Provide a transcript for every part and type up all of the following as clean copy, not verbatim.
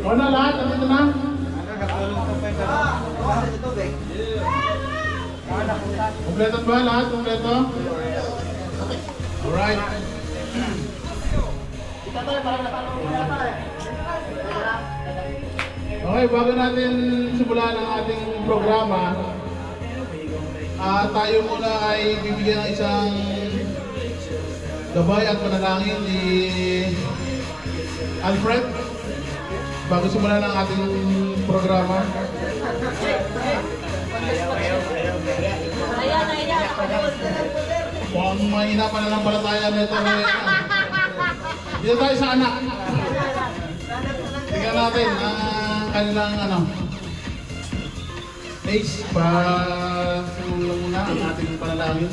O na lahat, nandito na? Kompleto ba lahat? Kompleto? Alright. Okay, bago natin simulan ang ating programa, tayo muna ay bibigyan ng isang gabay at panalangin ni Alfred bago simulan ang ating programa. Mukhang mahina pa na lang pala tayo nito. Dito tayo sa anak. Tingnan natin ang kanilang Ace, simulan muna ang ating panalangin.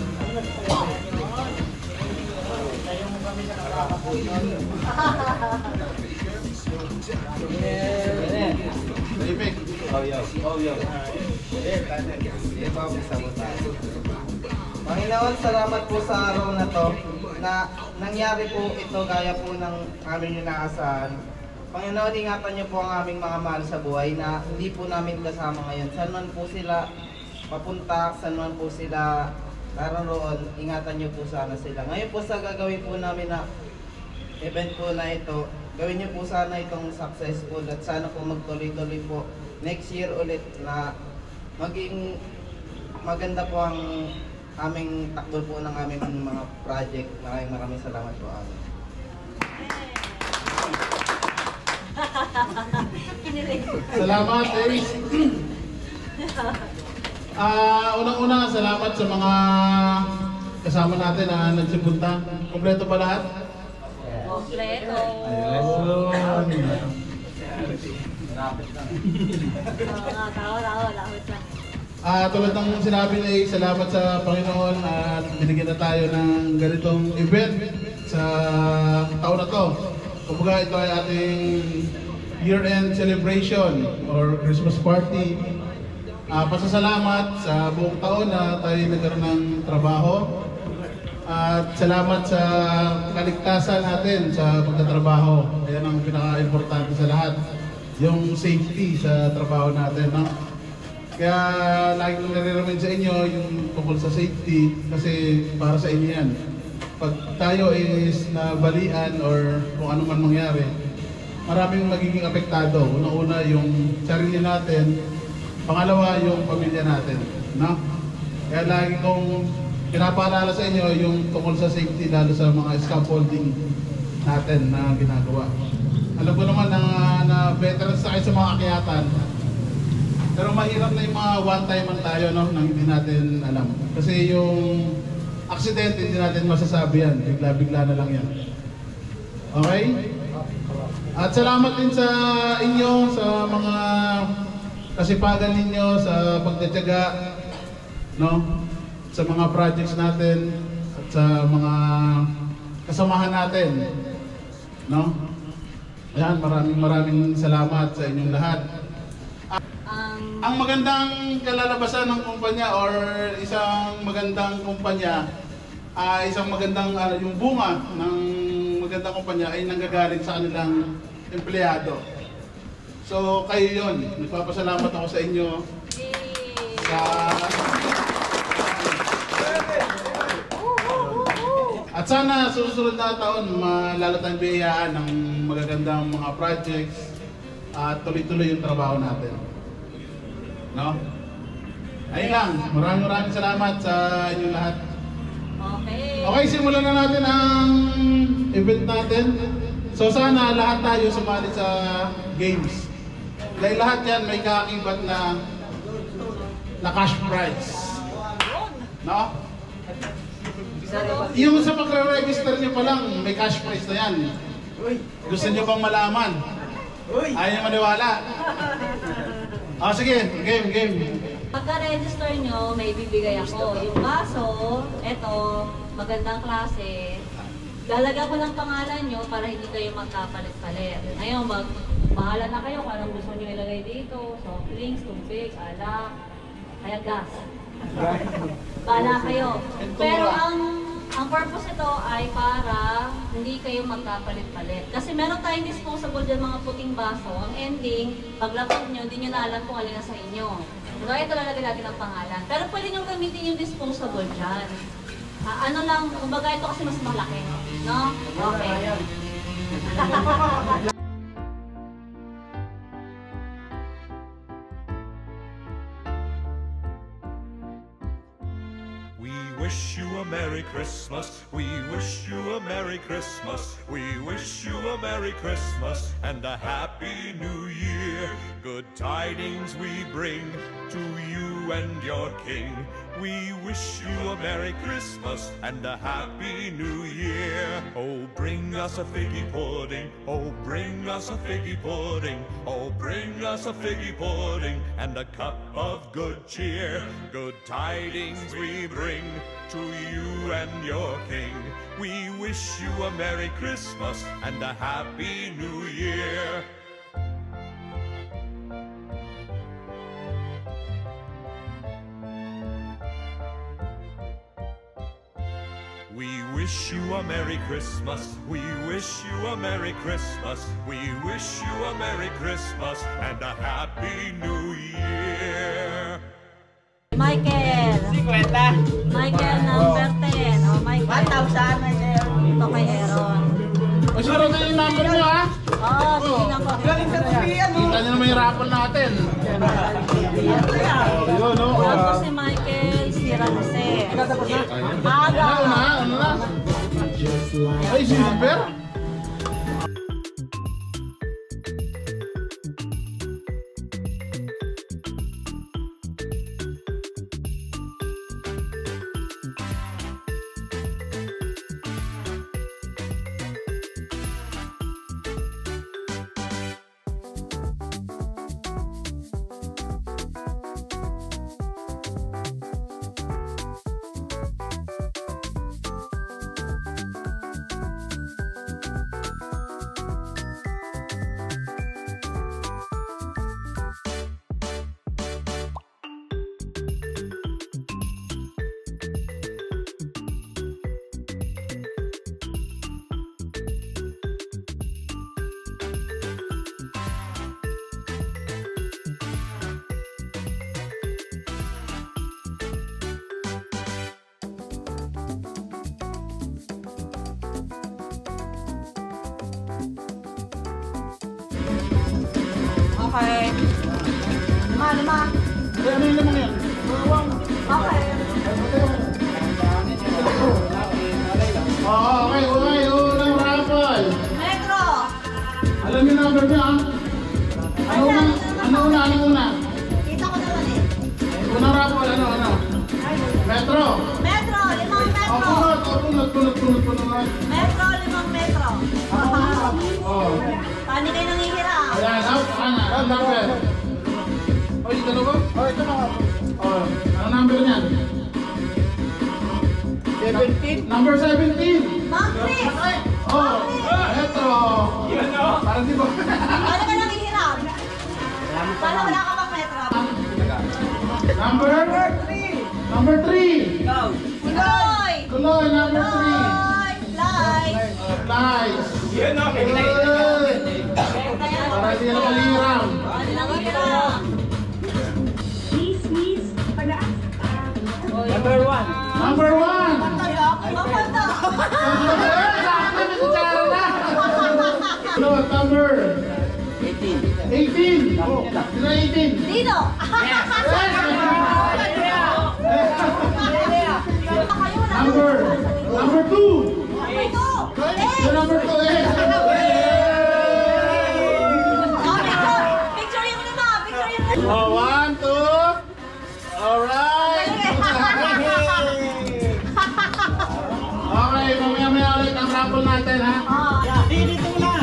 Panginoon, salamat po sa araw na to na nangyari po ito gaya po ng aming inaasahan. Panginoon, ingatan niyo po ang aming mga mahal sa buhay na hindi po namin kasama ngayon. Saan man po sila papunta, saan man po sila naroon, ingatan niyo po sana sila. Ngayon po sa gagawin po namin na event po na ito, gawin niyo po sana itong successful at sana po magtuloy-tuloy po next year ulit na maging maganda po ang aming takbo po ng aming mga project. Maraming salamat po amin. Salamat, Ace. Unang-una, salamat sa mga kasama natin na nagsipunta. Kompleto ba lahat? Kompleto. Tulad ng sinabi na salamat sa Panginoon at binigyan na tayo ng ganitong event sa taon na to. Kumbaga ito ay ating year-end celebration or Christmas party. Pasasalamat sa buong taon na tayo nagkaroon ng trabaho. At salamat sa kaligtasan natin sa pagtatrabaho. Ayan ang pinaka-importante sa lahat. Yung safety sa trabaho natin. No? Kaya lagi kong nare-remind sa inyo yung tungkol sa safety kasi para sa inyo yan. Pag tayo is nabalian or kung ano man mangyari, maraming magiging apektado. Una-una yung sarili natin, pangalawa yung pamilya natin. No? Kaya lagi kong pinapaalala sa inyo yung tungkol sa safety lalo sa mga scaffolding natin na ginagawa. Alam ko naman na veterans tayo sa mga akyatan. Pero mahirap na yung mga one-time tayo no, nang hindi natin alam. Kasi yung accident, hindi natin masasabi yan. Bigla-bigla na lang yan. Okay? At salamat din sa inyo, sa mga kasipagan ninyo, sa pagtitiyaga, no? Sa mga projects natin, at sa mga kasamahan natin. No? Ayan, maraming salamat sa inyong lahat. Ang magandang kalalabasan ng kumpanya or isang magandang kumpanya, isang magandang yung bunga ng magandang kumpanya ay nanggagaling sa kanilang empleyado. So kayo yun, nagpapasalamat ako sa inyo at sana susunod na taon lalo tayong biyayaan ng magagandang mga projects at tuloy-tuloy yung trabaho natin. No? Ayun lang. Maraming salamat sa inyong lahat. Okay, simulan na natin ang event natin. So sana lahat tayo sumali sa games. Dahil lahat yan may kaakibat na cash prize. No? Yung sa pagre-register nyo pa lang, may cash prize na yan. Gusto nyo bang malaman? Ayaw nyo maniwala? Sige, game. Pagka-register nyo, may bibigay ako. Yung baso, eto, magandang klase. Lalagyan ko lang pangalan nyo para hindi kayo magkapalit-palit. Ngayon, bahala na kayo kung anong gusto nyo ilagay dito. Soft drinks, tubig, alak, kaya gas. Bahala kayo. Pero ang Ang purpose nito ay para hindi kayo magkapalit-palit. Kasi meron tayong disposable dyan mga puting baso. Ang ending, paglapag nyo, hindi nyo na alam kung alin na sa inyo. Kaya ito lalagay natin ang pangalan. Pero pwede nyo gamitin yung disposable dyan. Ano lang, kumbaga ito kasi mas malaki. No? Okay. We wish you a Merry Christmas. We wish you a Merry Christmas. We wish you a Merry Christmas and a Happy New Year. Good tidings we bring to you and your King. We wish you a Merry Christmas and a Happy New Year. Oh, bring us a figgy pudding. Oh, bring us a figgy pudding. Oh, bring us a figgy pudding and a cup of good cheer. Good tidings we bring to you and your King. We wish you a Merry Christmas and a Happy New Year. We wish you a Merry Christmas. We wish you a Merry Christmas. We wish you a Merry Christmas and a Happy New Year. Michael. 50. Michael number 10. Oh, Michael. 1,000 na sa'yo. Ito kay Aaron. O sino na yung number nyo ha? Oo, sige na po. Galing sa Sophia, no? Kita nyo naman yung raffle natin. Yun, no? Tapos si Michael, si Ramsey. Aga. Ano na? Ay, silver? Okay. Lima. Ano yung lamang yan? Okay. Okay, unang raffle. Metro. Alam niyo number niya ha? Ano una? Kita ko naman eh. Unang raffle, ano? Metro. Metro, 5 metro. Punot. Metro, 5 metro. Paano kayo nanghihira? Ayan, ano number? Oy, dalawa? Oh, ito na. Ano number niyan? 17. Number 17. Ma'am Chris. Metro. Parang di ba? Paano ka nanghihirap? Paano wala ka pang metro? Number 3. Go. Tuloy. Tuloy, number 3. Tuloy. Light. Nice. Yan o. Para hindi na maliram. Paano nanghihirap? Number 1. Number 1. Mapanda. Number 18. Oh, sino 18? Dino. Number 2. Number 2 is. Picture yung lima. Oh, 1, 2. Alright. Okay, mamaya ulit ang raffle natin ha. Dito na.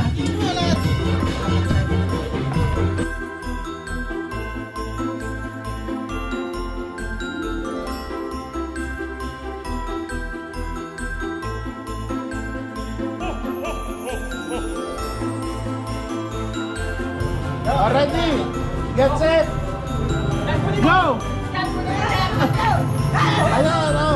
Ready? Get set. Go. Ayan, oh.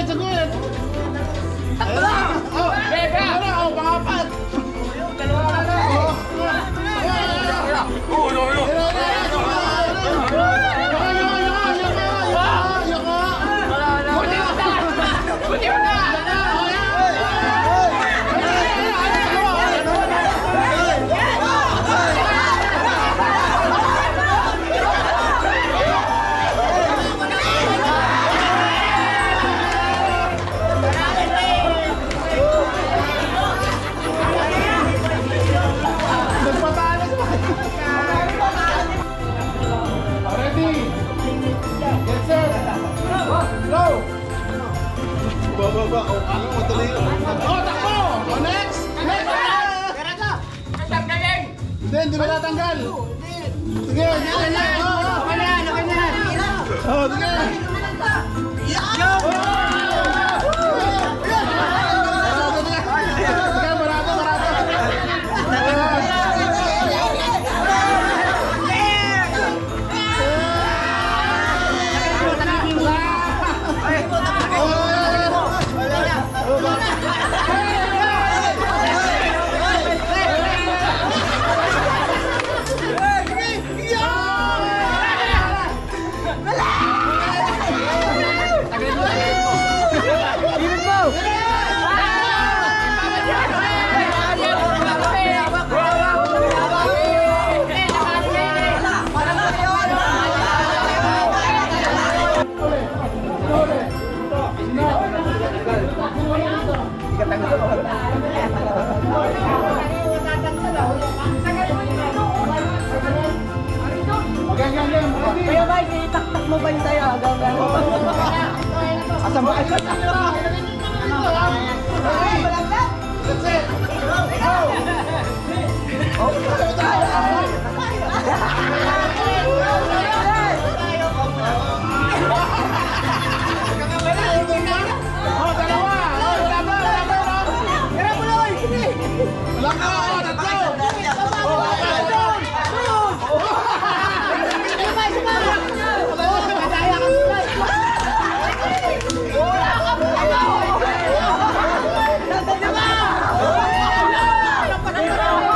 saglit. Takbo lang! Oh! Beka! Oh, pangapat! Dalawa na! Baba, oh, ano, madali. Oh, takbo! Oh, next! Next! Hindi mo natanggal. Sige, sige, sige. Okay na yan, okay na yan. Oh, sige. Sige, barato, barato. Kaya guys, itaktak mo ba yung tayo? Asan ba? That's it!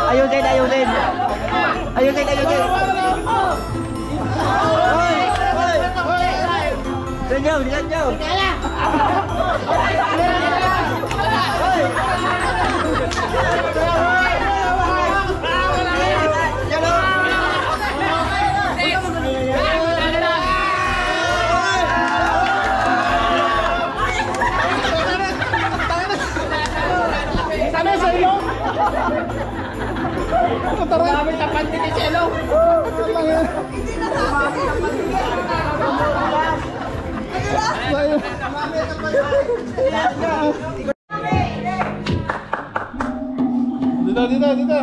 Ayusin, ayusin. Ayusin, ayusin. Diyan, diyan, diyan. Dami sa panty ni Chelo. Dito, dito, dito.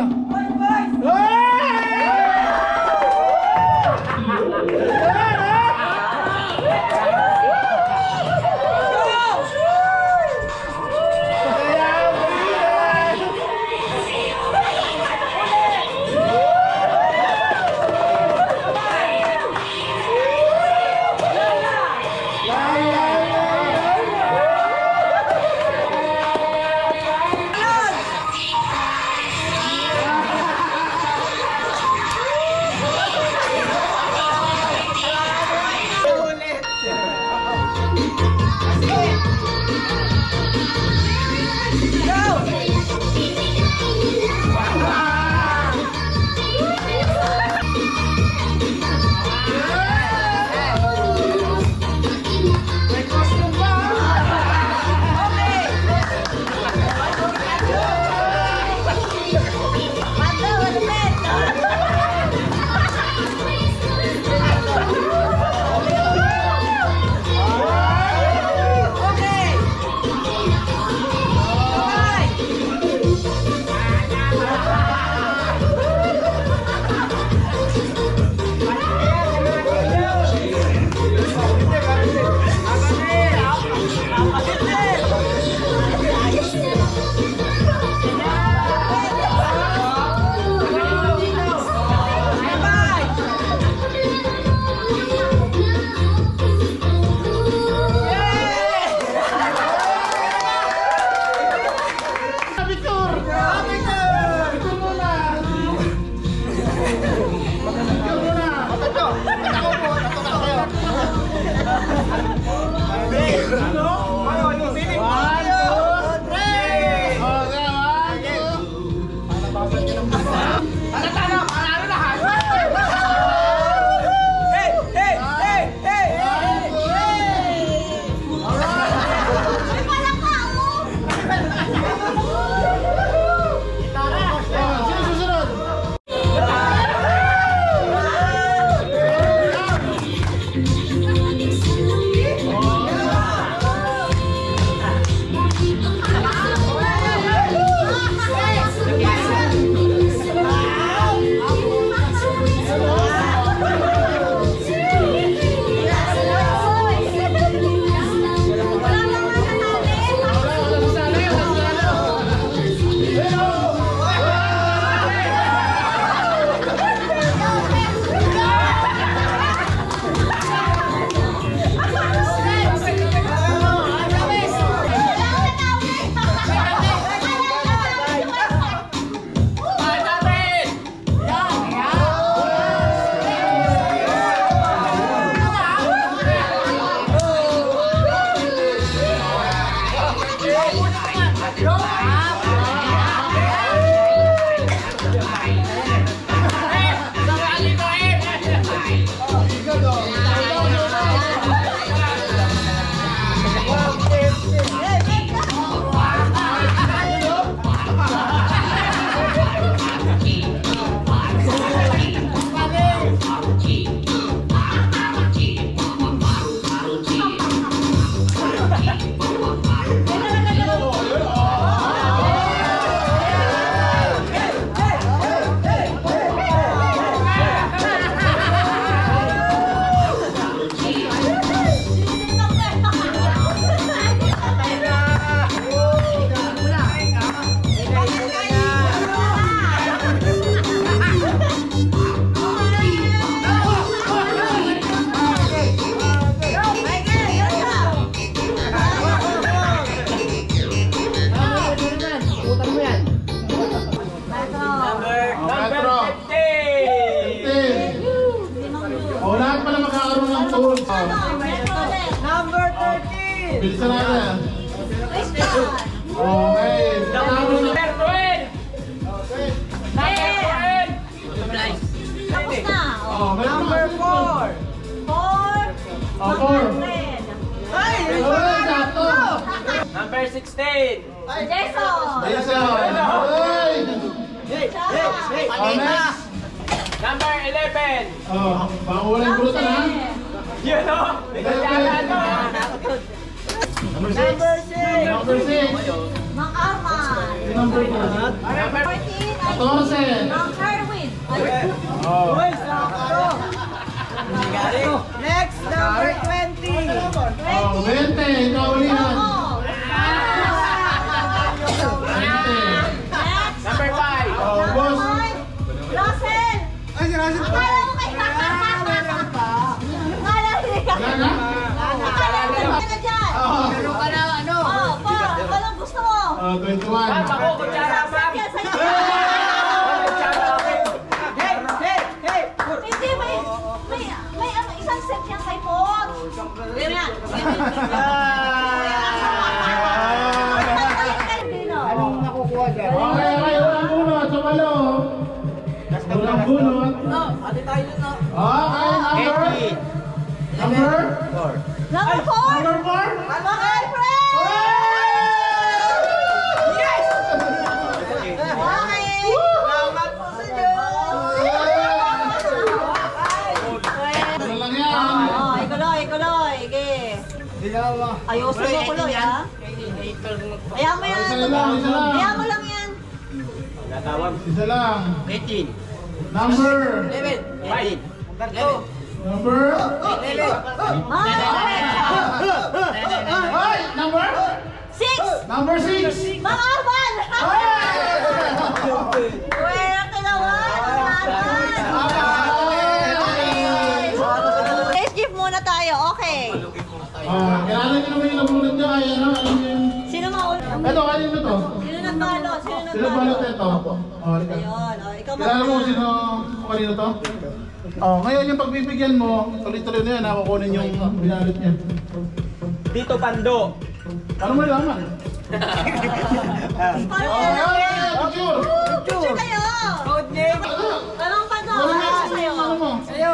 Ano? Metro ulit. Number 13. Bilisan natin. Christian. Okay. Tapos na. Ben. Tapos na. Oh, meron Number na. 4. 4. Oh, 4. Ay! Ay, sakto. Number 16. Jason. Jason. Ay. Oh, next. Number 11. Oh, baka walang bulutan ha. Yun o. Number 6. Number 6. Mang Arman. Number 4. Number 14. 14. Mang Kerwin. Oh. Next, number 20. Oh, 20. Ikaw uli ha. Oo. 20. Next. Number 5. Oh, boss. Russell. Ay, si Russell. Akala mo kay Akala hindi ka. Wala na? Akala mo ka dyan. Oh. ka na ano? Oh, pa. Anong gusto mo? Oh, 21. Ako, kutsara, ma'am. Yan, sa'yo. Kutsara, okay. Hey! Hindi, may isang set yan kay Pot. Ganyan. Anong nakukuha dyan? Okay, okay. Walang bunot. Sumalo. Walang bunot. Ate tayo dun, no? Okay, number? Number 4. Number 4? Mang Alfred. Yes! Okay. Salamat po sa Diyos! Ano lang yan? Oh, ikuloy. Sige. Ayusin mo kuloy, ha? Ayaw mo yan. Isa lang, isa lang. Ayaw mo lang yan. Isa lang. 18. Number? 5. Number? Mang Alfred. Ay! Number? 6. Number 6! Mang Arman. Swerte naman. Mang Arman. Let's give muna tayo. Okay. Kailangan nyo naman yung nabunod nyo. Ay, ano? Ano yun? Sino mauna? Ito, kanino to? Sino nagpalo? Sino balot ito? Oh, halika. Ayun. Oh, ikaw Kilala mo mauna. sino kung kanino to? Oh, ngayon yung pagbibigyan mo, tuloy-tuloy na yan, nakukunin yung binalot niya. Tito Pando. Ano mo nalaman? Paano Oh, yan? ay, picture! Picture kayo. Code name. Anong pano? Ano mo? Ano sa'yo? Ano mo? Sa'yo.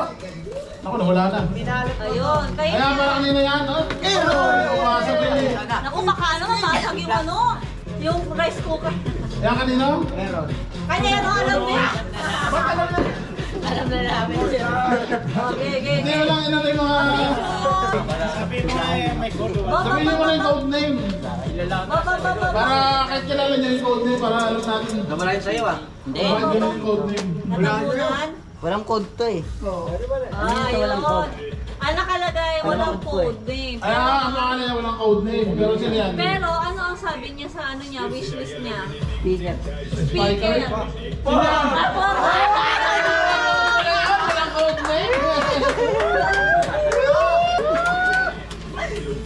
Ako, nawala na. Binalot mo. Ayun. Kayo Kaya na. para kanina yan, no? Umasap yun eh. Naku, baka ano, mamasag yung ano, yung rice cooker. Kaya kanina? Kanya yan, alam niya. Alam na namin siya. Okay. Hindi mo lang inano yung mga... Sabihin mo na yung code name. Para kahit kilala niya yung code name, para alam natin. Namalayan sa'yo ah. Bakit ganun yung code name? Natabunan? Walang code to eh. Ayun. Ang nakalagay, walang code name. Ay, ang mga niya walang code name. Pero sila yan. Pero ano ang sabi niya sa ano niya, wishlist niya? Speaker. Speaker. Sila! Ako! Walang code name!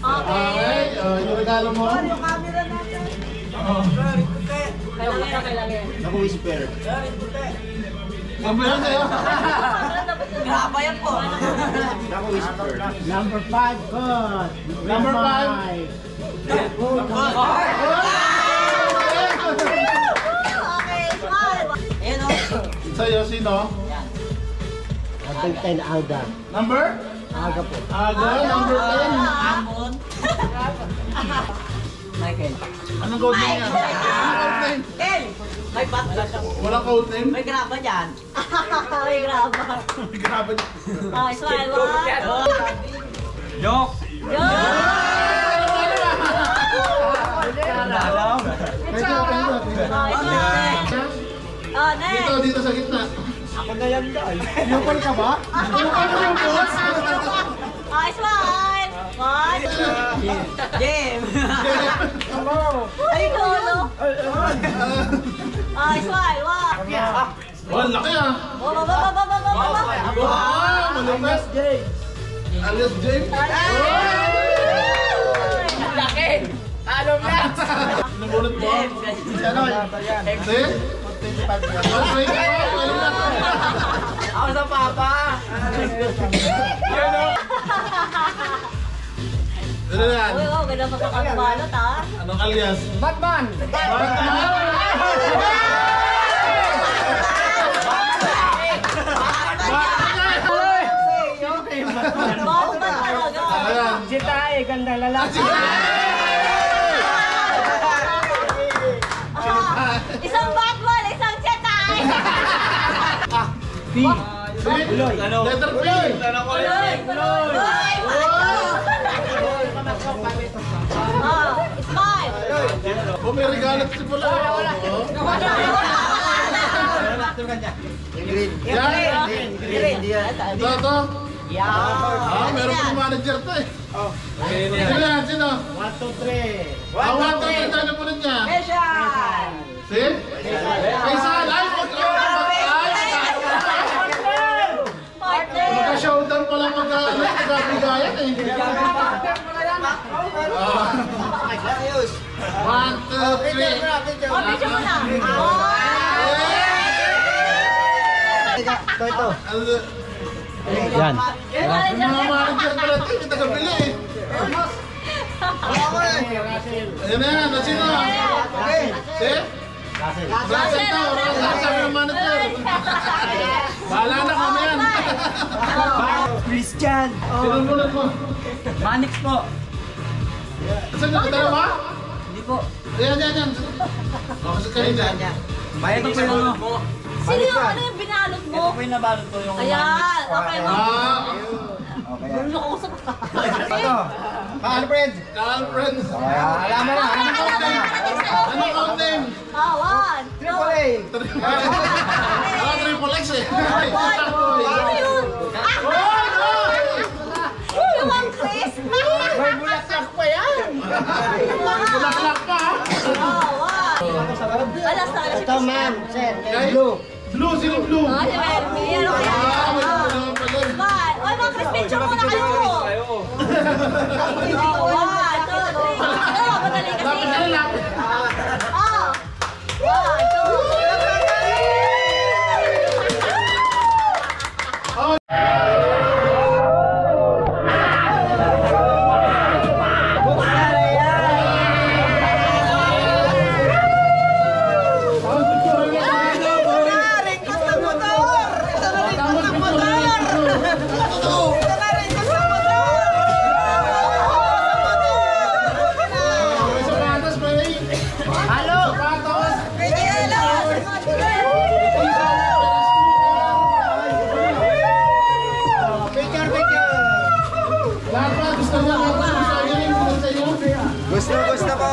Okay. Yung regalo mo? Yung camera natin. Kailangan yan. Ako whisper. Number yan sa'yo? Graba yan po. Number 5, God. Number 5. Okay, smile. Ayan o. Sa'yo, sino? Number 10, Alda. Number? Aga po. Aga, number 10. Amon. Michael. Anong code name yan? Anong code name? Ken! May batla siya. Walang code name? May graba dyan. May graba. Grabe. Okay, smile. One. Joke. Yo! Alam. Okay, smile. Oh, next. Dito sa gitna. Ako na yan guys. Yukol ka ba? Okay, smile. One. Game. Ay, lolo. Okay, smile. One. Oh, ang laki ah. Baba. Wow, malupit. Alias James. Laki. Alam na. Nabunot mo. Ano? Hindi? Ako sa papa. Yan o. Ano yan? Uy, oh, ganda pagkakabalot ha. Anong alias? Batman! Batman talaga. Ayan. Si Tae, ganda lalaki. Isang Batman, isang Chetay. Letter P. Smile. Oh, may regalo si Pula. Yan. Ito. Ah, meron pang manager to eh. Sino yan? Sino? 1, 2, 3. Ah, 1, 2, 3. Ano po niya? Special! Si? Kaisal. Ay, Partner. magka-showdown pala magkabigayan eh. 1, 2, 3. Oh, picture mo na. Ito. Yan. Yung mga manager pala ito, yung taga-bili eh. Ayan na yan, sino? Si? Russell to, Russell yung manager. Bahala na kami yan. Christian! Sinunod mo. Manix po. Saan yung dalawa? Hindi po. Yan. Kasi kayo dyan. Bayad ko yung ano. Sino yung ano yung binalot mo? Ito po yung nabalot ko yung Ayan, okay mo. Gulo ko sa Ito. Alfred. Alfred. Alam mo na. Anong code name? One, two. Triple X eh. Sino yun? Yung ang Chris. May bulaklak pa yan. Bulaklak pa ha? Alas na, alas. Ito ma'am. Sir. Kay- Blue, sino blue? Ah, si Melvin. Ano kaya? May blue pala eh. Bye. Oy, mga Chris, picture muna kayo. One, two, three. Madali kasi. Lapit na lang. One, two, Gusto po.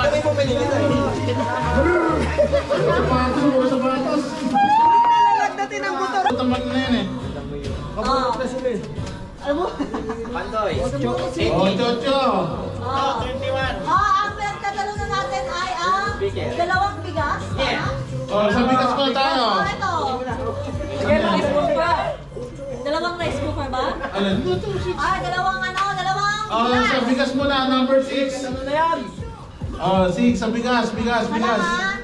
Kami po pinigil. Sapatos. Nalalagdatin ang motor. Taman na yan eh. Alam mo? Pandoy. Oh, Chocho. Ang tatanungin natin ay ang dalawang bigas. Oh, sa bigas ko tayo. Ito. Rice cooker. Dalawang rice cooker ba? Alin? Dalawang dalawang Oh, sa bigas mo na, number 6. Ano na yan? Oh, 6 sa bigas. Ano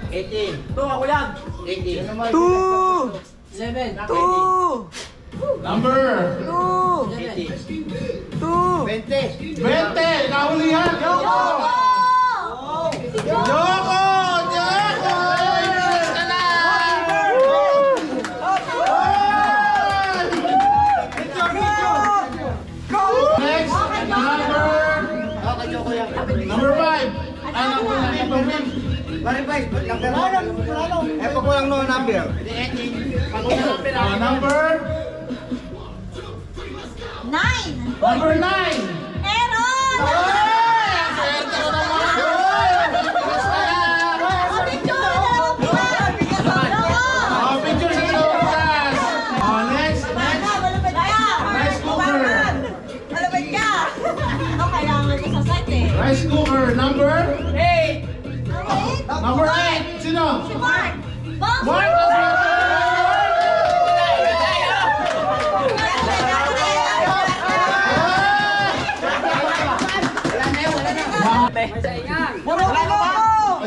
18. Ito ako lang. 18. 2! 7. 2! Number 18. 2! 20. Nahulihan. Yoko! Joko! Bigas ka na! Next, number 5. Number 5. Verify. Epo ko lang no number. Number 9! Number 9. Aaron! Swerte ko naman. Bigas ka na. Picture! Dalawang bigas! Oh, picture sa bigas. Oh, next. Malupit ka! Rice cooker. Malupit ka! Kailangan ko sa site eh. Rice cooker. Number Okay. Number 8. Sino? Si Mark! Boss! Mark!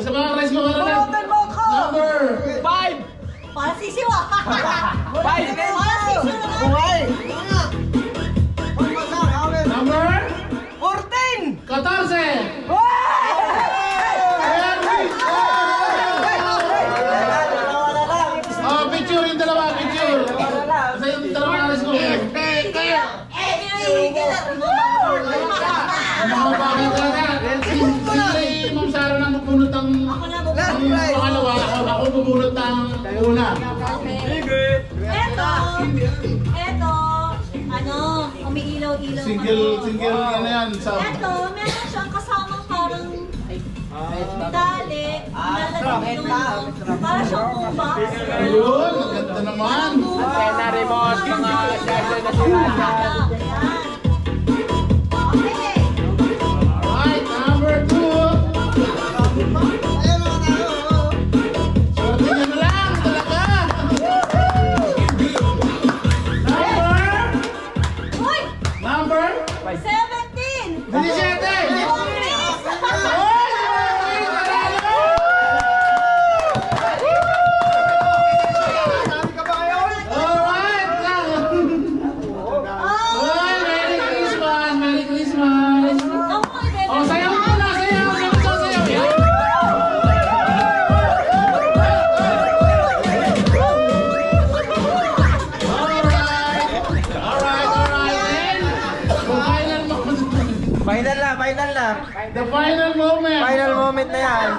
Sa mga rice cooker na number 5. Para sisiw ah! Para sisiw na lang! Luna. Okay. Eto, ano, umiilaw-ilaw. Single ano yan. Eto, meron siyang kasamang parang dali, lalagay yung para siyang box. Ayun, maganda naman. Antena remote, mga charger na sira. Okay. Alright, number 2. Swerte nyo na lang, talaga. Uy! Number 17! 17! Final na. The final moment. Final moment na yan.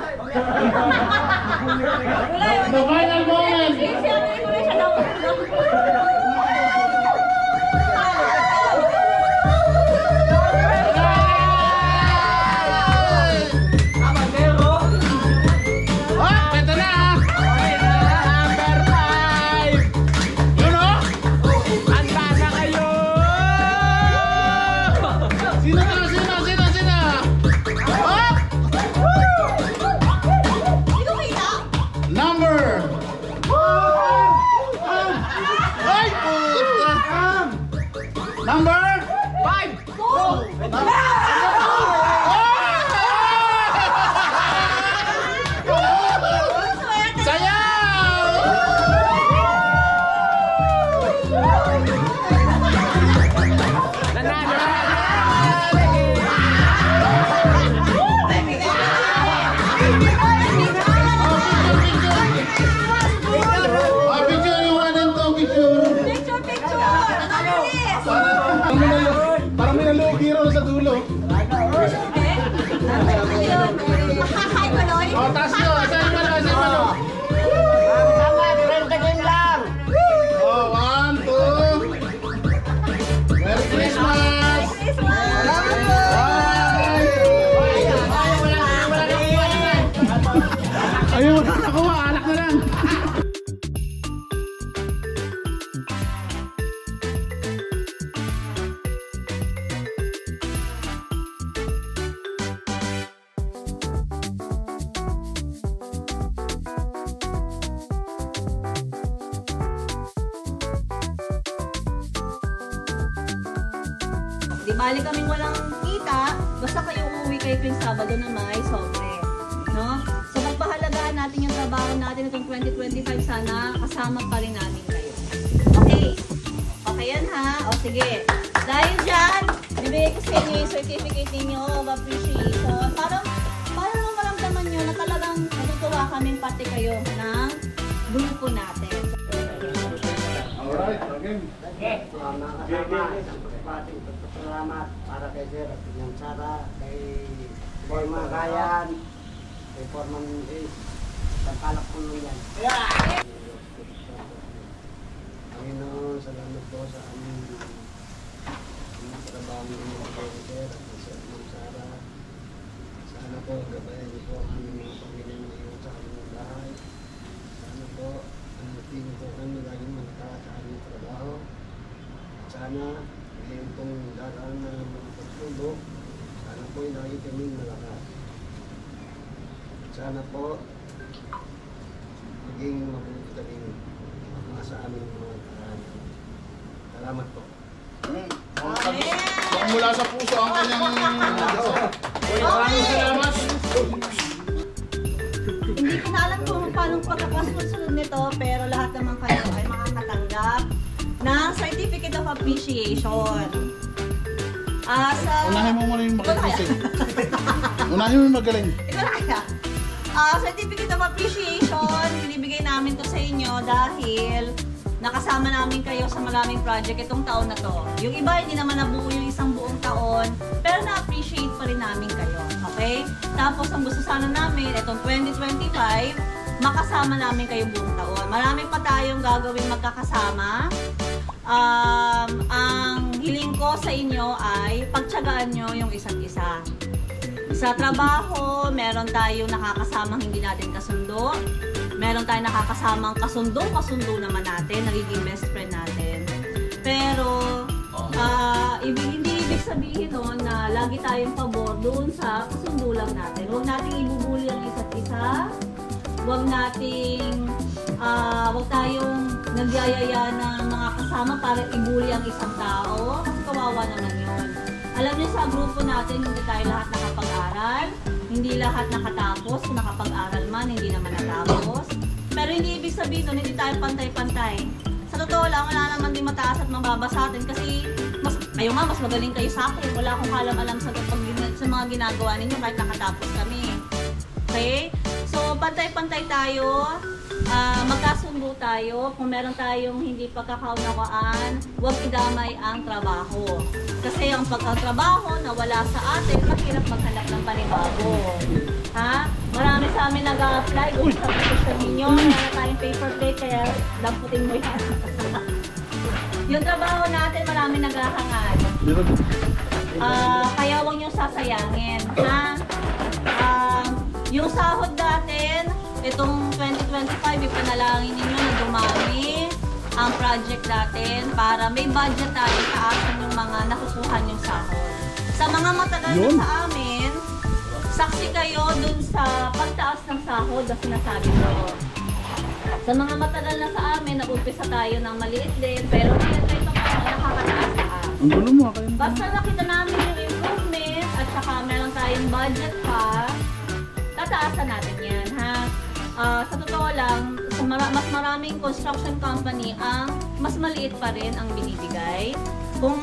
The final moment. Oh, ito na. Number 5. Yun o. Handa na kayo. Sino na? Oh! Number. Ay, puta. Number 5. Parang may nalugiro sa dulo. Oh, taas nyo. Saan pa na? Oh, 1, 2. Merry Christmas! Ayun, wala nakuha. Alak na lang. Di bali kaming walang kita, basta kayo umuwi kayo tuwing Sabado na may sobre. No? So pagpahalagaan natin yung trabaho natin itong 2025, sana kasama pa rin natin kayo. Okay. Okay yan ha? O sige. Dahil dyan, bibigay ko sa inyo yung certificate ninyo of appreciation. Para maramdaman nyo na talagang natutuwa kaming pati kayo ng grupo natin. Alright, okay. Mga kasama, salamat para kay Sir Yung Sara, kay Forman Ryan, kay Forman Ace, tangkalak po nung yan. Panginoon, salamat po sa aming trabaho ninyo kay Sir Yung Sara. Sana po gabayan niyo po ang aming mga pamilya ngayon sa kanyang bahay. Sana po, tingin po kami laging malakas sa aming trabaho. Sana ngayon pong daraan na mga pagsubo, sana po lagi kaming malakas. Sana po maging mabuti kaming mga sa aming mga tahanan. Salamat po. Mula sa puso ang kanyang maraming salamat. Hindi ko na alam kung paano pagkakasunod nito, pero lahat naman kayo ay makakatanggap ng Certificate of Appreciation. Unahin mo muna yung makikisig. Unahin mo yung magaling. Ikaw na kaya. Certificate of Appreciation, binibigay namin to sa inyo dahil nakasama namin kayo sa maraming project itong taon na to. Yung iba hindi naman nabuo yung isang buong taon, pero na-appreciate pa rin namin kayo. Okay? Tapos ang gusto sana namin, itong 2025, makasama namin kayo buong taon. Marami pa tayong gagawin magkakasama. Ang hiling ko sa inyo ay pagtiyagaan nyo yung isa't isa. Sa trabaho, meron tayong nakakasamang hindi natin kasundo. Meron tayong nakakasamang kasundo naman natin, nagiging best friend natin. Pero, hindi ibig sabihin nun na lagi tayong pabor doon sa kasundo lang natin. Huwag nating ibubuli ang isa't isa. Huwag tayong nagyayaya ng mga kasama para ibuli ang isang tao. Kasi kawawa naman yun. Alam niyo sa grupo natin, hindi tayo lahat nakapag-aral. Hindi lahat nakatapos. Kung nakapag-aral man, hindi naman natapos. Pero hindi ibig sabihin nun, hindi tayo pantay-pantay. Sa totoo lang, wala naman din mataas at mababa sa atin kasi kayo nga, mas magaling kayo sa akin. Wala akong kalam-alam sa mga ginagawa ninyo kahit nakatapos kami. Okay? So, pantay-pantay tayo. Magkasundo tayo. Kung meron tayong hindi pagkakaunawaan, huwag idamay ang trabaho. Kasi ang pagkatrabaho na wala sa atin, mahirap maghanap ng panibago. Ha? Marami sa amin nag-a-apply kung sa position ninyo. Meron tayong paper plate, kaya lamputin mo yan. Yung trabaho natin, marami nag-ahangad. Kaya huwag nyo sasayangin. Ha? Yung sahod natin, itong 2025, ipanalangin ninyo na dumami ang project natin para may budget tayo taasan yung mga nakukuha yung sahod. Sa mga matagal na sa amin, saksi kayo dun sa pagtaas ng sahod na sinasabi ko. Sa mga matagal na sa amin, nag-umpisa tayo ng maliit din, pero ito pa nakakataas. Ang gulo mo, kayo. Basta nakita namin yung improvement at saka meron tayong budget pa, tataasan natin yan, ha? Sa totoo lang, mas maraming construction company ang mas maliit pa rin ang binibigay. Kung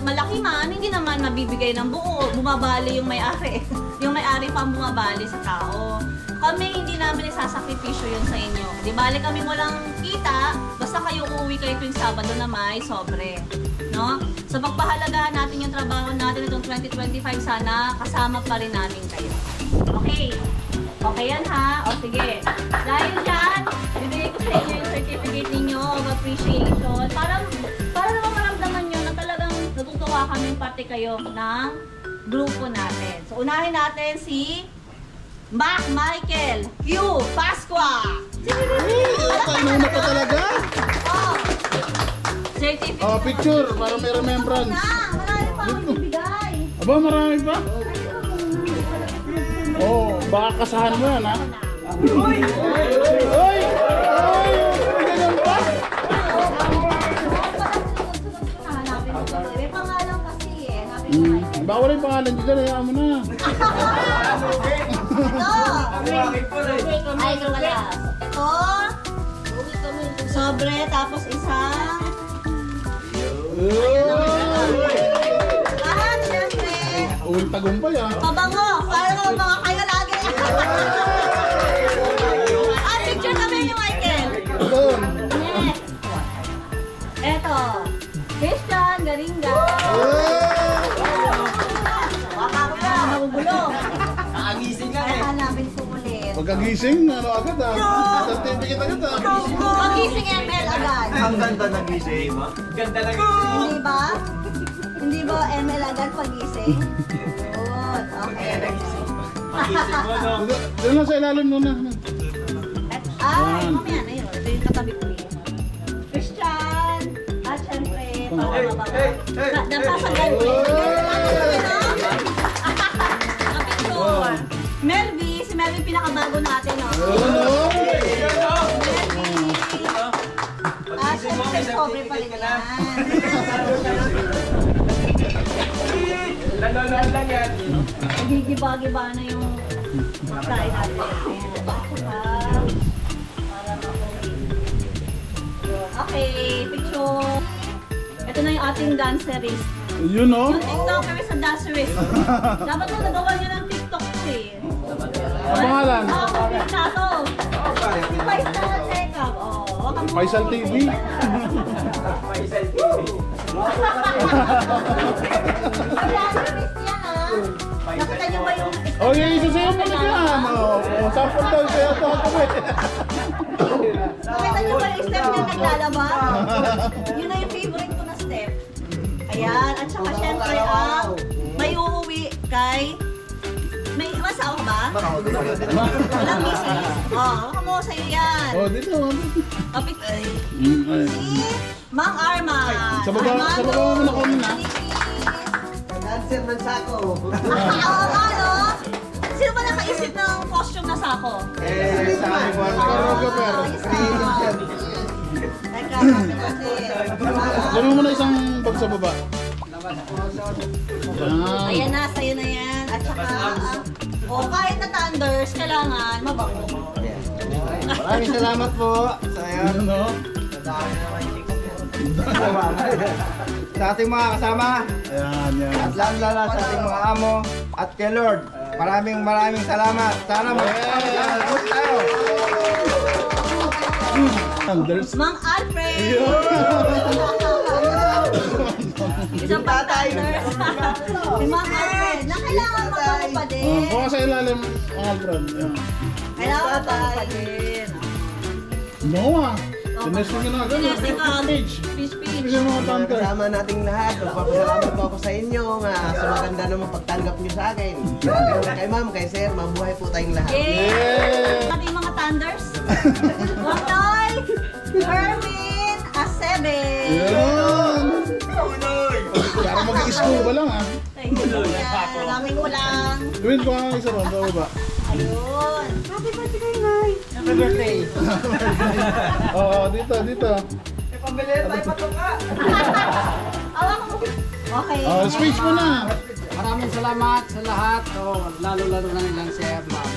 malaki man, hindi naman nabibigay ng buo, bumabali yung may-ari. Yung may-ari pa ang bumabali sa tao. Kami, hindi namin isasakripisyo yun sa inyo. Di bali kami walang kita, basta kayo uuwi kayo tuwing Sabado na may sobre. No? So pagpahalagahan natin yung trabaho natin itong 2025, sana kasama pa rin namin kayo. Okay? Okay yan ha? O sige. Dahil dyan, bibigay ko sa inyo yung certificate ninyo of appreciation. Para naman maramdaman nyo na talagang natutuwa kami pati kayo ng grupo natin. So unahin natin si Mac Michael Q. Pasqua. Tayo na pa talaga. Oh, certificate. Oh, picture para may remembrance. Marami pa akong ibigay. Aba, marami pa? Oh, baka kasahan mo yan, ha? Uy! Uy! Ganyan pa? Hanapin ko to. May pangalan kasi eh. Bawal yung pangalan dito, hayaan mo na. Ay, ito pala. Ito. Sobre, tapos isang. At syempre, Uwing tagumpay, ha? pabango. Para naman mga kayo lagi. Ah, picture kami yung Michael. Doon. Next. Eto. Christian Garinga. Baka ko na, magugulo. Nakagising ka Kaya hanapin ko ulit. Pagkagising, ano agad, ha? Certificate agad, ha? Pagising ML agad. Ang ganda ng gising. Ganda ng gising. Hindi ba? Hindi ba ML agad pagising? Good. Okay. Pagising mo, no? Doon lang sa ilalim muna. Ay, mamaya na yun. Ito yung katabi ko eh. Christian! At syempre, para mababa. Napasagal ko eh. Kapicture. Melvy, si Melvy pinakabago natin, no? Melvy! Ah, syempre, sobre pa rin yan. Nanonood lang yan. Nagigiba-giba na yung pagkain natin. Ayan. Para makulit. Okay, picture. Ito na yung ating dancerist. Yun, no? Yung TikToker is a dancerist. Dapat mo nagawa niya ng TikTok ko eh. Ang pangalan? Nakakapit na to. Si Faisal Check-up. Oh, wag kang Faisal TV. Faisal TV. Dancerist yan ah. Nakita niyo ba yung... Oh, yung isa sa'yo mo na dyan. Oh, sample daw sa'yo ito ako eh. Nakita niyo ba yung step na naglalaba? Yun na yung favorite ko na step. Ayan, at saka syempre may uuwi kay... May masawa ba? Walang misis. Baka mo sa'yo yan. Oh, dito. Kapit si Mang Arman. Sa baba mo na kami na. Dancer man sako. Oo nga, no? Sino ba nakaisip ng costume na sako? Sa amin po. Teka, kasi... Gawin mo na isang bag sa baba. Ayan na, sa'yo na yan. At saka, kahit na thunders, kailangan mabango. Maraming salamat po sa Ano? sa ating mga kasama Ayan, yan. at lalo sa ating mga amo at kay Lord. Maraming salamat. Sana mag-salamat tayo. Thunders. Mang Alfred! Isang pang thunders. Si Mang Alfred, na kailangan mabango pa din. Kuha sa ilalim ang Alfred. Ayan. Kailangan mabango pa din. Noah. Tinesting ka na agad. Tinesting ka. Page. Peach. Bigyan mo ang Mga thunder. kasama nating lahat, magpapasalamat po ako sa inyo nga sa maganda naman pagtanggap niyo sa akin. Kay ma'am, kay sir, mabuhay po tayong lahat. Yay! Ating mga thunders. Watoy! Hermin! Asebe! Yan. Para mag-i-scuba lang ah. Maraming ulang. Gawin ko ang isa ron, sa baba. Ayun. Happy birthday kay Nay. Happy birthday! Oo, dito. Pambili tayo patuka! Awak mo. Okay. Oh, speech mo na. Maraming salamat sa lahat, lalo-lalo na nilang sir, ma'am.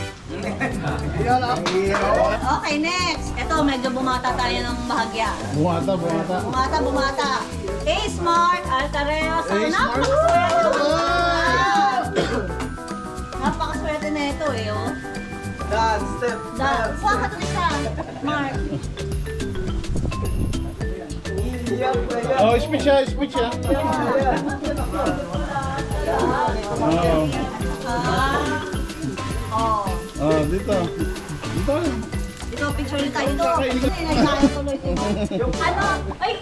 Okay, next. Ito, medyo bumata tayo ng bahagya. Bumata. Bumata. A-Smart Altareos. A-Smart. Napakaswerte na ito eh, oh. Dance, step, Kuha ka ito isa, Mark. Oh, speech ah. Oh. Oh, dito. Ito, picture ulit tayo. Ito, nagkaya tuloy ito.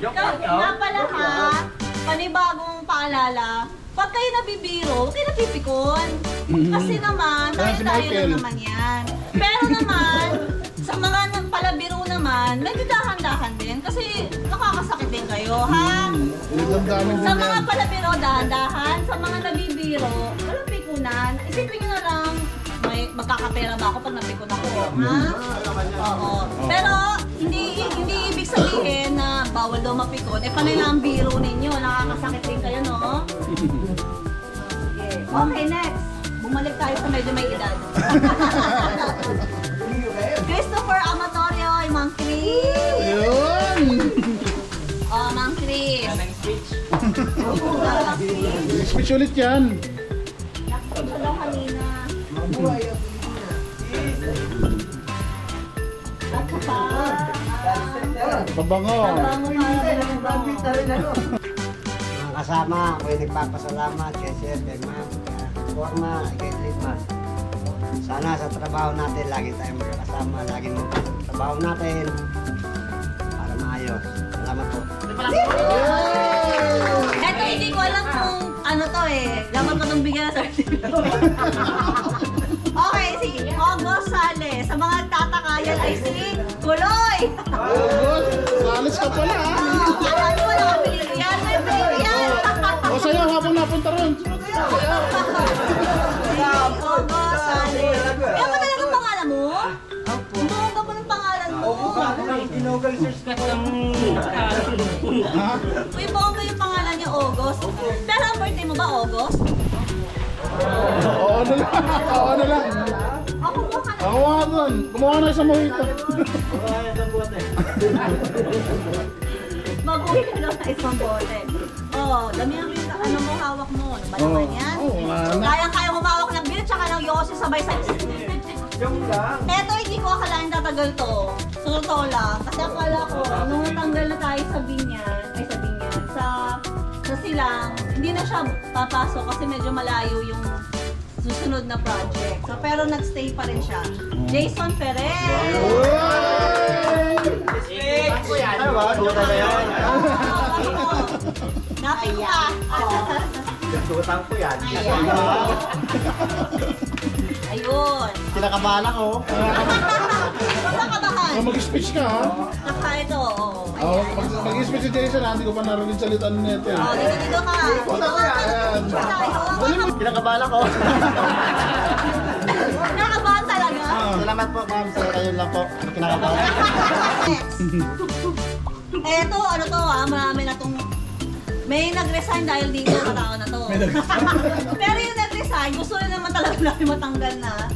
Nga pala ha, panibagong paalala, pag kayo nabibiro, huwag kayo napipikon. Kasi naman, tayo lang naman yan. Pero naman, sa mga palabiro naman, medyo dahan-dahan din. Kasi nakakasakit din kayo, ha? Sa mga palabiro, dahan-dahan. Sa mga nabibiro, walang pikunan. Isipin nyo na lang, magkakapera ba ako pag napikon ako, ha? Oo. Pero, hindi ibig sabihin na bawal daw mapikon. Panay na ang biro ninyo, nakakasakit din kayo, no? Okay, next. Bumalik tayo sa medyo may edad. Christopher Amatorio, Mang Chris. Yun. Oh, Mang Chris. Speech ulit yan. Nakita daw kanina. At saka, Pabango. Mga kasama, ako'y nagpapasalamat kay sir, kay ma'am, kay Forma, kay Litma. Sana sa trabaho natin, lagi tayong magkakasama, lagi mo trabaho natin para maayos. Salamat po. eto hindi ko alam kung ano to eh. Dapat ko itong bigyan ng certificate. Okay, sige. August Sale. Sa mga tatakayan ay si Kuloy. Good. Salis ka pala ah. Alam mo wala kami yan. May baby yan. O sa'yo habang napunta ron. August Sale. Kaya ba talaga pangalan mo? Opo. Ang ganda ng pangalan mo. Ha? Uy, bongga yung pangalan niya, August. Pero ang birthday mo ba, August? Oo na lang. Ako mo ka. Ako nga doon. Kumuha na isang mojito. Mabuhay ka daw sa isang bote. Oh, damihan mo yung ano mo, hawak mo. Ano ba naman yan? Kaya humawak ng beer tsaka ng yosi sabay sa Eto, hindi ko akalain tatagal to. Sa totoo lang. Kasi akala ko, nung natanggal na tayo sa Binyan, sa Silang, hindi na siya papasok kasi medyo malayo yung susunod na project. So, pero nagstay pa rin siya. Jason Perez! Ano ba? Buta na yan. Napik ka! Tutang ko yan. Ayun! Kinakabahan ako. Nakabahan! Mag-speech ka ha? Saka ito, oo. Mag-speech si Jason ha? Hindi ko pa narinig salitaan nito. Oh, dito ka. Dito ka. Ayan. Kinakabahan ako. Nakabahan talaga. Salamat po ma'am. Sa kayo lang po. Kinakabahan. Next. Eto, ano to marami na tong... May nag-resign dahil dito, katao na to. Pero yung nag-resign, gusto rin naman talaga namin matanggal na.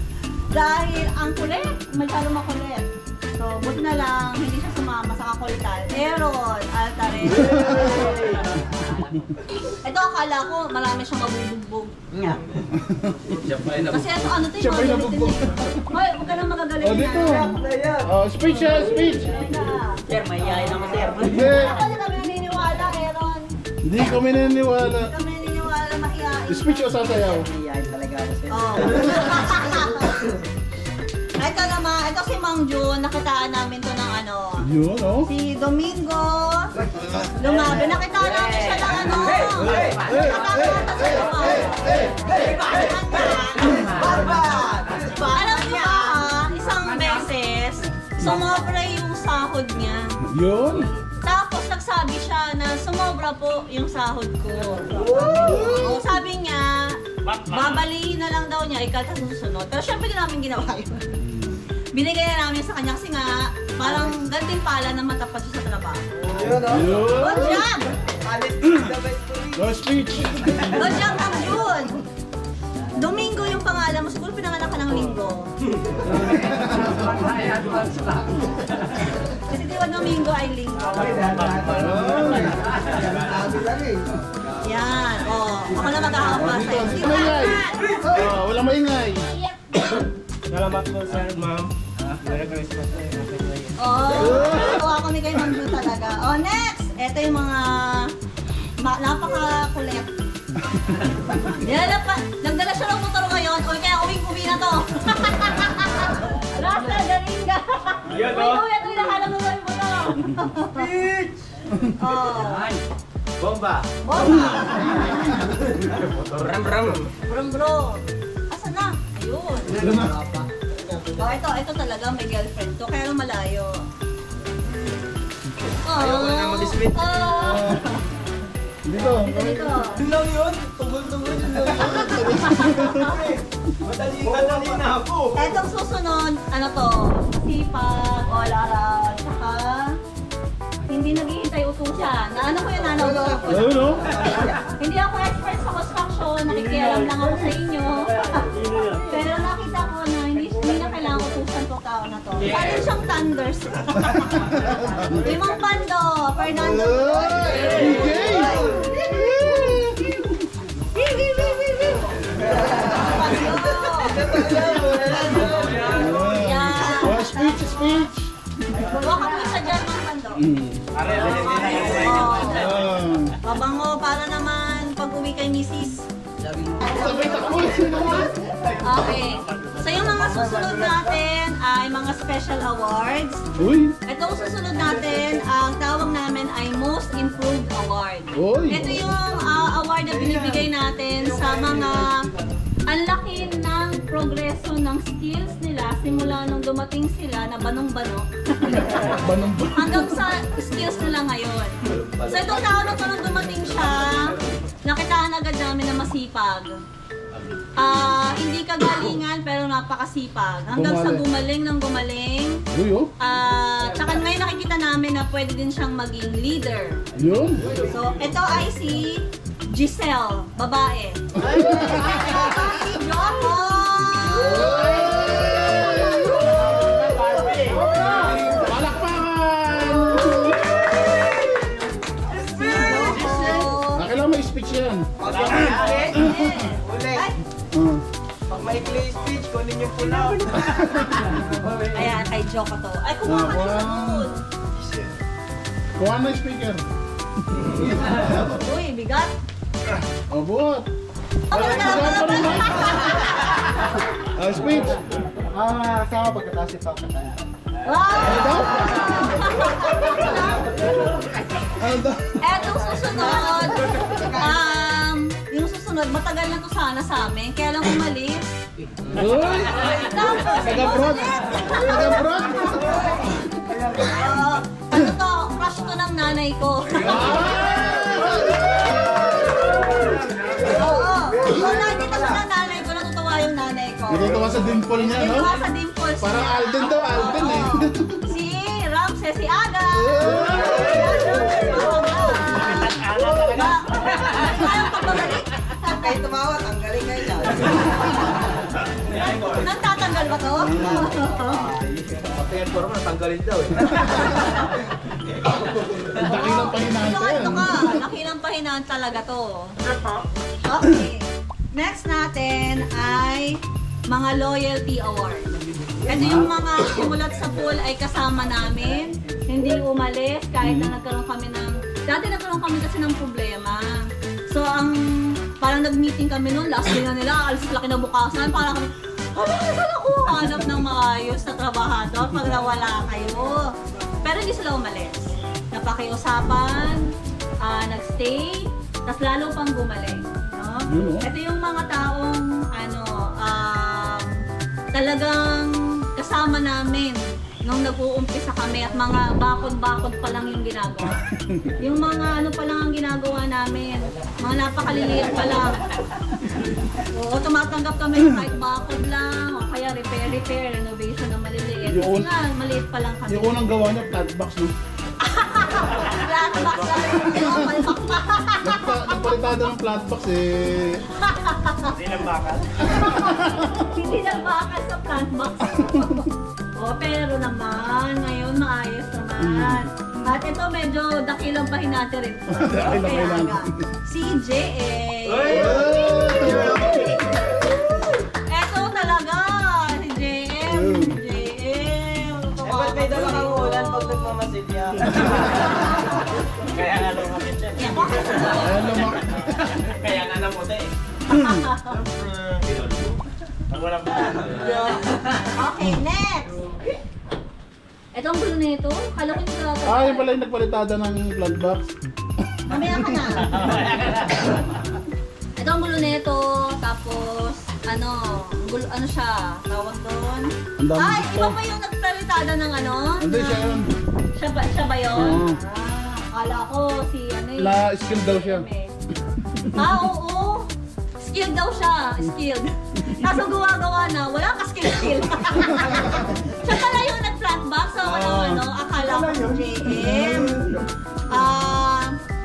Dahil ang kulit, masyado makulit. So, buti na lang, hindi siya sumama sa kakulitan. Aaron Altares. Ito, akala ko, marami siyang mabubugbog. Kasi ano to, Siya pa yung nabugbog. Hoy, huwag ka nang magagaling Oh, dito. Oh, speech ha, speech. Sir, may iyayin ako, sir. Hindi. Ako na kami naniniwala, Aaron. Hindi kami naniniwala. Kami naniniwala mahihain. Speech o sasayaw? Oh. Ito naman, ito si Mang Jun, nakitaan namin to ng ano. Yun, oh. Si Domingo, lumabi. Nakitaan namin siya ng ano. Alam niyo isang beses, sumobra yung sahod niya. Yun. Tapos nagsabi siya na sumobra po yung sahod ko. O, sabi niya, babalihin na lang daw niya ikaw sa susunod. Pero syempre hindi namin ginawa yun. Binigay na namin sa kanya kasi nga parang gantimpala na matapat siya sa trabaho. Yun. Good job! No speech. Good job, Mang Jun! Domingo yung pangalan mo, siguro pinanganak ka ng linggo. Kasi di ba Domingo ay linggo? Yan, oh. Ako na mag-aawpa sa'yo. Di ba? Oh, walang maingay. Salamat po sir, ma'am. Merry Christmas po. Oh, kami kay Mang Jun talaga. Oh, next! Ito yung mga napaka-kulit. Nagdala siya ng motor ngayon. O kaya uwing-uwi na to. Rasta, galing ka. Uwi-uwi ito yung nakalang mo yung motor. Bitch! Oh. Bomba! Bomba! Ram-ram! Bro. Asa na? Ayun. Oh, ito talaga may girlfriend to. Kaya lang malayo. Oh. Ayoko na mag-split. Oh. Dito. Dito. Yun lang yun! Tungol-tungol yun lang. Madali na ako! Etong susunod, ano to? Sipag, all around, tsaka hindi naghihintay utusan. Naano ko yun, nanaw ko. Ayun, no? Hindi ako expert sa construction, nakikialam lang ako sa inyo. Pero nakita ko na hindi na kailangan utusan to tao na to. Parang siyang thunders. Limang Pando, Fernando. Yan. Oh, speech, speech. Baka po sa dyan, Mang Pando. Mabango para naman pag-uwi kay Mrs. Okay. So yung mga susunod natin ay mga special awards. Uy. Itong susunod natin, ang tawag namin ay Most Improved Award. Uy. Ito yung award na binibigay natin sa mga ang laki ng progreso ng skills nila simula nung dumating sila na banong-bano hanggang sa skills nila ngayon. So itong tao na ito nung dumating siya, nakitaan agad namin na masipag. Hindi kagalingan pero napakasipag. Hanggang sa gumaling ng gumaling. Uy, oh. Tsaka ngayon nakikita namin na pwede din siyang maging leader. Yun. So ito ay si Giselle, babae. Si Joko! Palakpakan! Nakailangan may speech yan. Ulit! Pag may clay speech, kunin yung pula. Ayan, kay Joko to. Ay, kumuha ka din sa doon. Kuha na yung speaker. Uy, bigat. Abot. Speech. Sama pagkatapos ito ako katayan. Etong susunod, yung susunod, matagal na to sana sa amin, kaya lang umalis. Tapos, Taga-prod. Taga-prod. ano to, crush to ng nanay ko. Oo, kung nakikita ko ng nanay ko, natutuwa yung nanay ko. Natutuwa sa dimple niya, no? Natutuwa sa dimples niya. Parang Alden daw, Alden eh. Si Ramses, si Aga. Ayaw pagbabalik. Kahit tumawat, ang galing ngayon lang. Nagtatanggal ba to? Patingin ko naman, tanggalin daw eh. Laki ng pahinaan ko yan. Ito ka, laki ng pahinaan talaga to. Okay. Next natin ay mga loyalty award. Ito yung mga simulat sa pool ay kasama namin. Hindi umalis kahit na nagkaroon kami ng... Dati nagkaroon kami kasi ng problema. So parang nag-meeting kami noon, last day na nila, alas laki na bukasan, parang kami, saan ako hanap ng maayos na trabahador pag nawala kayo? Pero hindi sila umalis. Napakiusapan, nag-stay, tapos lalo pang gumaling. No? Ito yung mga taong talagang kasama namin nung nag-uumpisa kami at mga bakod-bakod pa lang yung ginagawa. Yung mga ano pa lang ang ginagawa namin, mga napakaliliit pa lang. Oo, tumatanggap kami ng kahit bakod lang, o kaya repair, renovation na maliliit. Kasi nga, maliit pa lang kami. Yung unang gawa niya, flat box, no? Flat box lang, palpak pa. Nagpalitado ng flat box eh. Hindi lang bakal. Hindi lang bakal sa plant box. Pero naman, ngayon maayos naman. At ito medyo dakilang pahinati rin. Dakilang. Si JA. Eto talaga, si JM. Ba't may dala kang ulan pag nagmamasilya? Kaya nga lumapit siya. Ayan naman. Kaya nga namuti. Okay, next. Ito ang gulo nito. Kala ko yung gagawin. Yung pala yung nagpalitada ng flat box. Mamaya ka na. Ito ang gulo nito. Tapos, ano siya? Tawag doon. Ang dami Ay, gusto. iba pa yung nagpalitada ng ano? Hindi, siya yun. Siya ba yun? Oo. Akala ko si ano yun. Na-skill daw siya. Oo. Skilled daw siya. Skilled. Kaso gawa na, wala ka skill. Siya pala yung nag-flat box. So, akala ko si JM.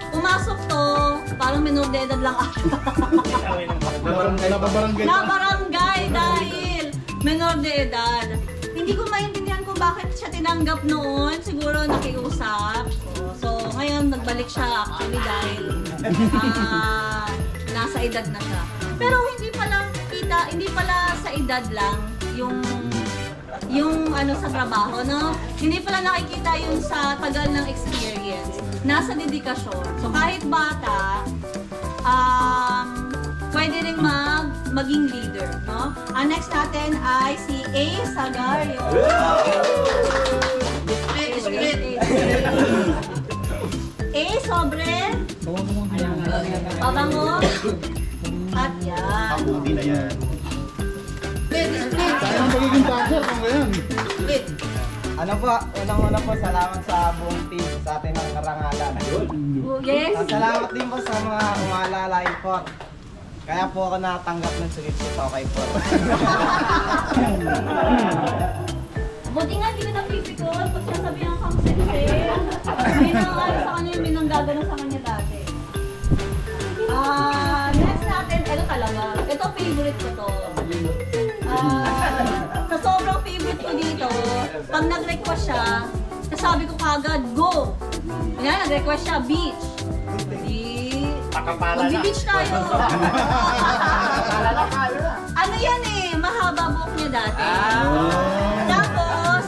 Pumasok to, parang minor de edad lang ako. Napabarangay. Nabarangay dahil minor de edad. Hindi ko maintindihan kung bakit siya tinanggap noon. Siguro nakiusap. So, ngayon nagbalik siya actually dahil nasa edad na siya. Pero hindi pala sa edad lang yung ano sa trabaho, no? Hindi pala nakikita yung sa tagal ng experience. Nasa dedikasyon. So kahit bata, pwede rin maging leader, no? Ang next natin ay si A. Sagario. A. Sobre. Pabango. At yan. Hindi na yan. Kaya ang pagiging dancer kung ganyan. Ano po, unang-una po, salamat sa buong team sa atin ng karangalan. Yes. Salamat din po sa mga umalalay po. Kaya po ako natanggap ng sulit si Tokay po. Buti nga hindi na physical pag sinasabihan kang sexy. May nangyari sa kanya yung binanggagano sa kanya dati. Next natin, ito talaga. Ito favorite ko to. Sa sobrang favorite ko dito, pag nag-request siya, sabi ko kagad, go! Kaya nag-request siya, beach. Mag-beach tayo. Ano yan eh, mahaba buhok niya dati. Tapos,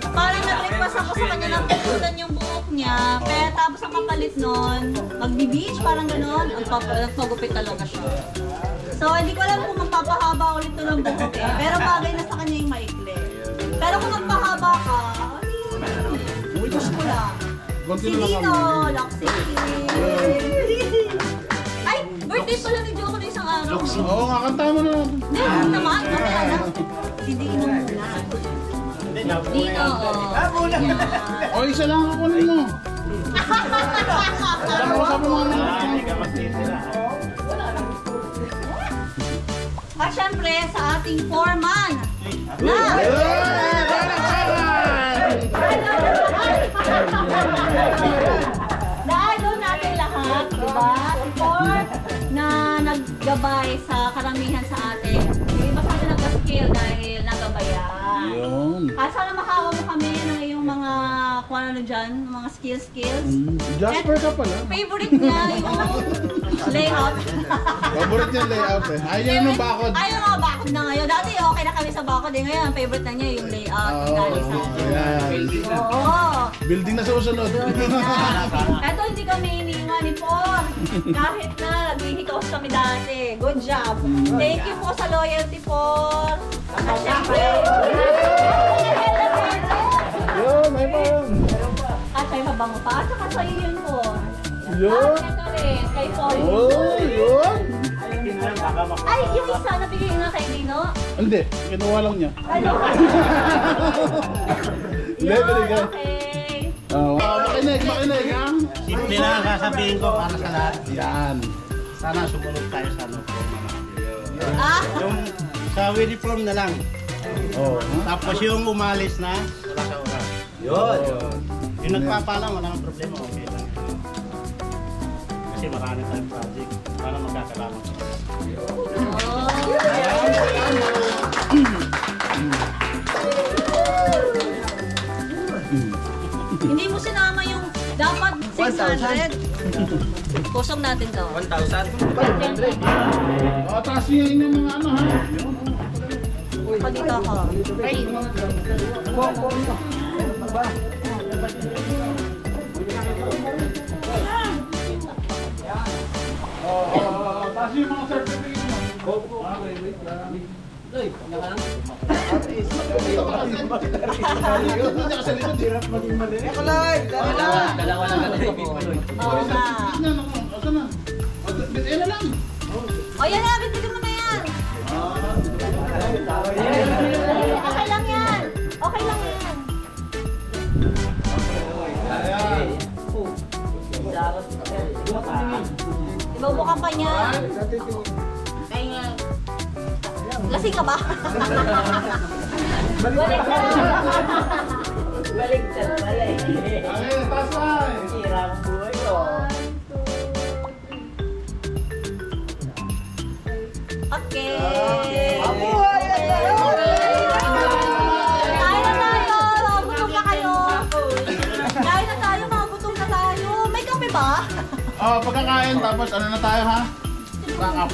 parang nag-request ako sa kanya ng putulan yung buhok niya. Kaya tapos ang kapalit nun, mag-beach, parang gano'n. Nagpagupit talaga siya. So, hindi ko alam kung magpapahaba ulit ito ng buhok eh. Pero bagay na sa kanya yung maikli. Pero kung magpahaba ka, gusto ko lang. Si Dino, Loxy. Ay, birthday pala ni Joko na isang araw. Oo nga, kanta mo na. Hindi, naman. Mamaya na. Si Dino muna. Dino, O, isa lang ako mo. Sabi mo nga. At syempre, sa ating foreman na idol natin lahat, diba? Na naggabay sa karamihan sa atin. Hindi ba sa atin nag-skill dahil nagabayan? Yun. At sana makawa mo kami ng iyong mga kung ano dyan, mga skills. Jasper ka pala. Favorite niya yung layout. Favorite niya layout eh. Ayaw ng bakod. Ayaw nga bakod na ngayon. Dati okay na kami sa bakod eh. Ngayon, favorite na niya yung layout. Yung galing sa atin. Ayan. Oo. Building na sa usunod. Eto, hindi kami iniwan ni Paul. Kahit na, naghihikos kami dati. Good job. Thank you po sa loyalty, Paul. At syempre, Yun, may pa yun. at may mabango pa. At saka sa iyo yun, Paul. Yun. At ito rin, kay Paul. Oh, yun. Ay, yung isa, nabigay nga kay Dino. Hindi, kinuha lang niya. Ano? Hindi, binigay. Okay. Makinig, ha? Simple lang ang sasabihin ko para sa lahat. Yan. Sana sumunod tayo sa ano po. Ah, Yung sa Willy Prom na lang. Oh, Tapos yung umalis na, wala sa oras. Yun. Yung nagpapalang, wala nang problema. Okay lang. Kasi marami tayong project. Para magkakalaman. hindi mo sinama yung dapat 600. Kusog natin to. 1,000. taas niya yung mga ano, ha? Pa dito ako. Taas yung mga certificate mo. Ako live! Dalawa lang na Oo nga. Ano lang? O yan na, bibigyan mo na yan. Okay lang yan. Okay lang yan. Ibubukan pa niya. Kaya nga. Lasing ka ba? Balik ka. Balik ka. Balik. Ay, taas lang. Hirap buhay ko. Okay. Mabuhay na tayo! Kain na tayo. Magutom na kayo. Kain na tayo. Magutom na tayo. May kape ba? Pagkakain, tapos ano na tayo, ha? Back up.